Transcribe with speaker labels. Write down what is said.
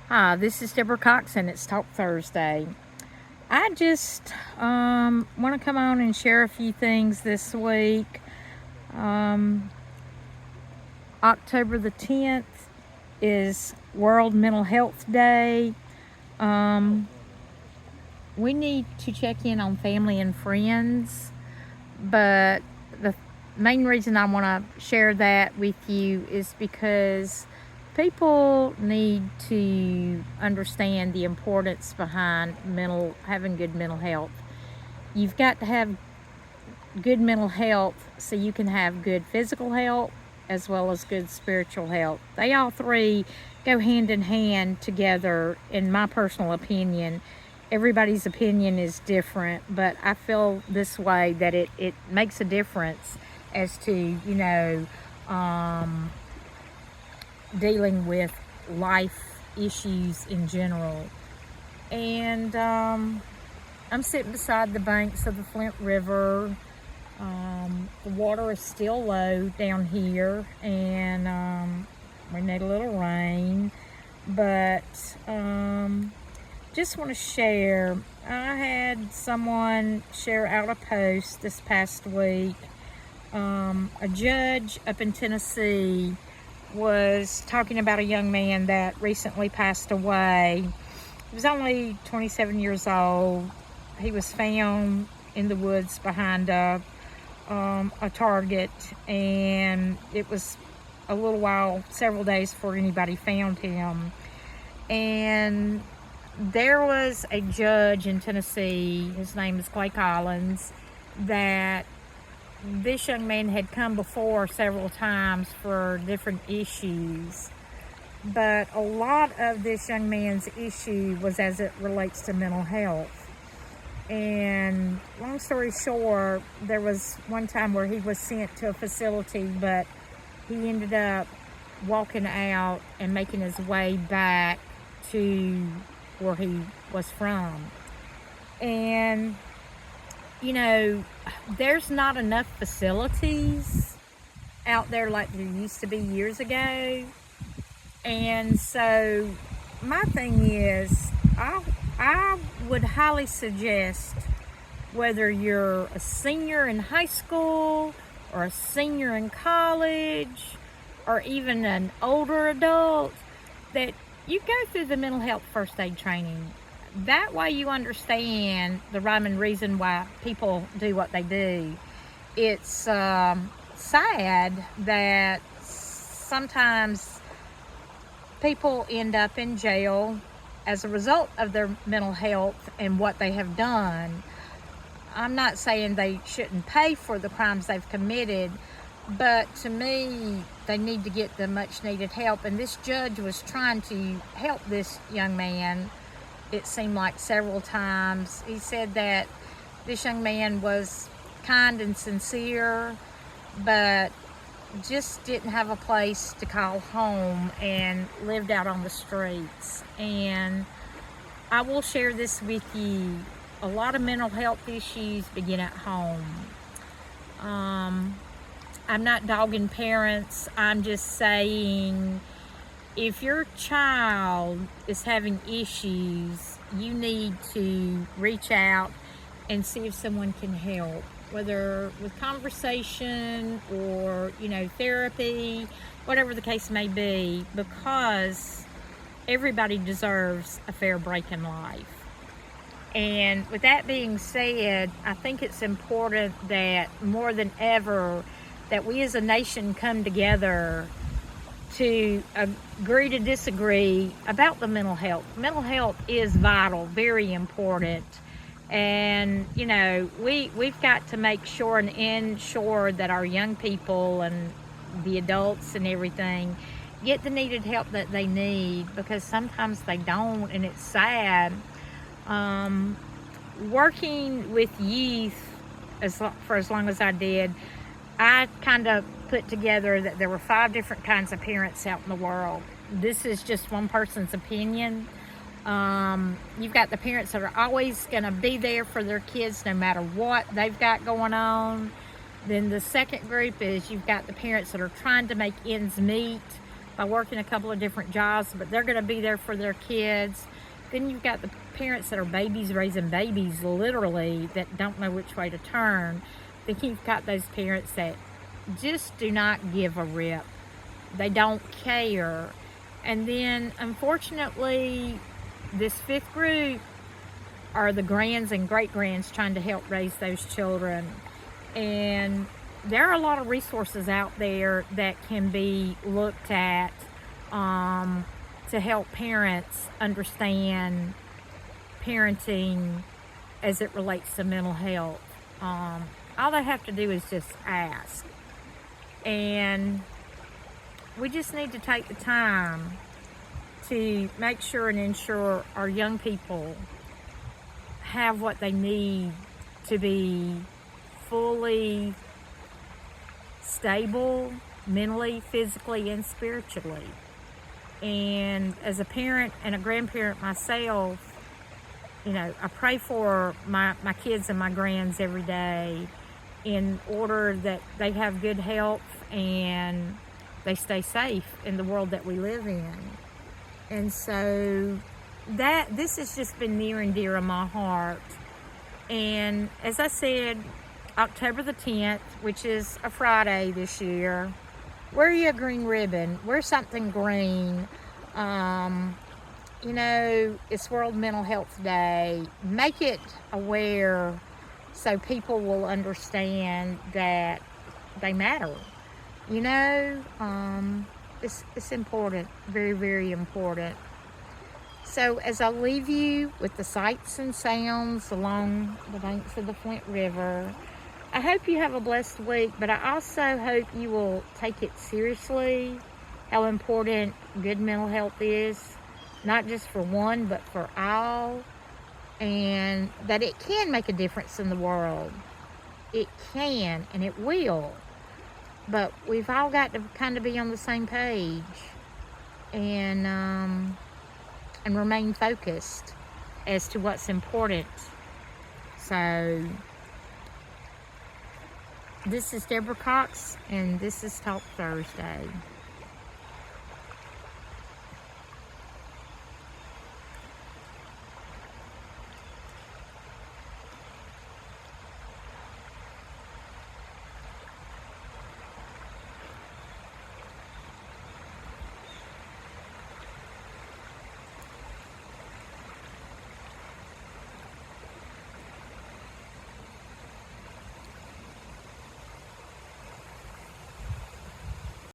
Speaker 1: Hi, this is Debra Cox, and it's Talk Thursday. I just want to come on and share a few things this week. Um, October the 10th is World Mental Health Day. Um, we need to check in on family and friends, but the main reason I want to share that with you is because people need to understand the importance behind having good mental health. You've got to have good mental health so you can have good physical health as well as good spiritual health. They all three go hand in hand together, in my personal opinion. Everybody's opinion is different, but I feel this way that it makes a difference as to, um, dealing with life issues in general. And I'm sitting beside the banks of the Flint River. The water is still low down here, and we need a little rain. But just want to share. I had someone share out a post this past week. A judge up in Tennessee was talking about a young man that recently passed away. He was only 27 years old. He was found in the woods behind a Target, and it was a little while, several days before anybody found him. And there was a judge in Tennessee, his name is Clay Collins, that this young man had come before several times for different issues. But a lot of this young man's issue was as it relates to mental health. And long story short, there was one time where he was sent to a facility, but he ended up walking out and making his way back to where he was from. And, there's not enough facilities out there like there used to be years ago. And so my thing is, I would highly suggest, whether you're a senior in high school or a senior in college or even an older adult, that you go through the mental health first aid training. That way you understand the rhyme and reason why people do what they do. It's sad that sometimes people end up in jail as a result of their mental health and what they have done. I'm not saying they shouldn't pay for the crimes they've committed, but to me, they need to get the much needed help. And this judge was trying to help this young man, it seemed like several times. He said that this young man was kind and sincere, but just didn't have a place to call home and lived out on the streets. And I will share this with you. A lot of mental health issues begin at home. I'm not dogging parents. I'm just saying, if your child is having issues, you need to reach out and see if someone can help, whether with conversation or, therapy, whatever the case may be, because everybody deserves a fair break in life. And with that being said, I think it's important that more than ever that we as a nation come together to agree to disagree about the mental health. Mental health is vital, very important. And, we've got to make sure and ensure that our young people and the adults and everything get the needed help that they need, because sometimes they don't, and it's sad. Working with youth for as long as I did, I kind of put together that there were 5 different kinds of parents out in the world. This is just one person's opinion. You've got the parents that are always going to be there for their kids no matter what they've got going on. Then the second group is you've got the parents that are trying to make ends meet, by working a couple of different jobs, but they're going to be there for their kids. Then you've got the parents that are babies raising babies, literally, that don't know which way to turn. Then you've got those parents that just do not give a rip. They don't care. And then, unfortunately, this fifth group are the grands and great-grands trying to help raise those children. And there are a lot of resources out there that can be looked at to help parents understand parenting as it relates to mental health. All they have to do is just ask. And we just need to take the time to make sure and ensure our young people have what they need to be fully stable, mentally, physically, and spiritually. And as a parent and a grandparent myself, you know, I pray for my kids and my grands every day in order that they have good health and they stay safe in the world that we live in. And so this has just been near and dear to my heart. And as I said, October the 10th, which is a Friday this year, wear you a green ribbon, wear something green. You know, it's World Mental Health Day. Make it aware so people will understand that they matter. You know, it's important, very, very important. So as I leave you with the sights and sounds along the banks of the Flint River, I hope you have a blessed week, but I also hope you will take it seriously, how important good mental health is, not just for one, but for all, and that it can make a difference in the world. It can, and it will, but we've all got to kind of be on the same page and remain focused as to what's important. So, this is Debra Cox, and this is Talk Thursday.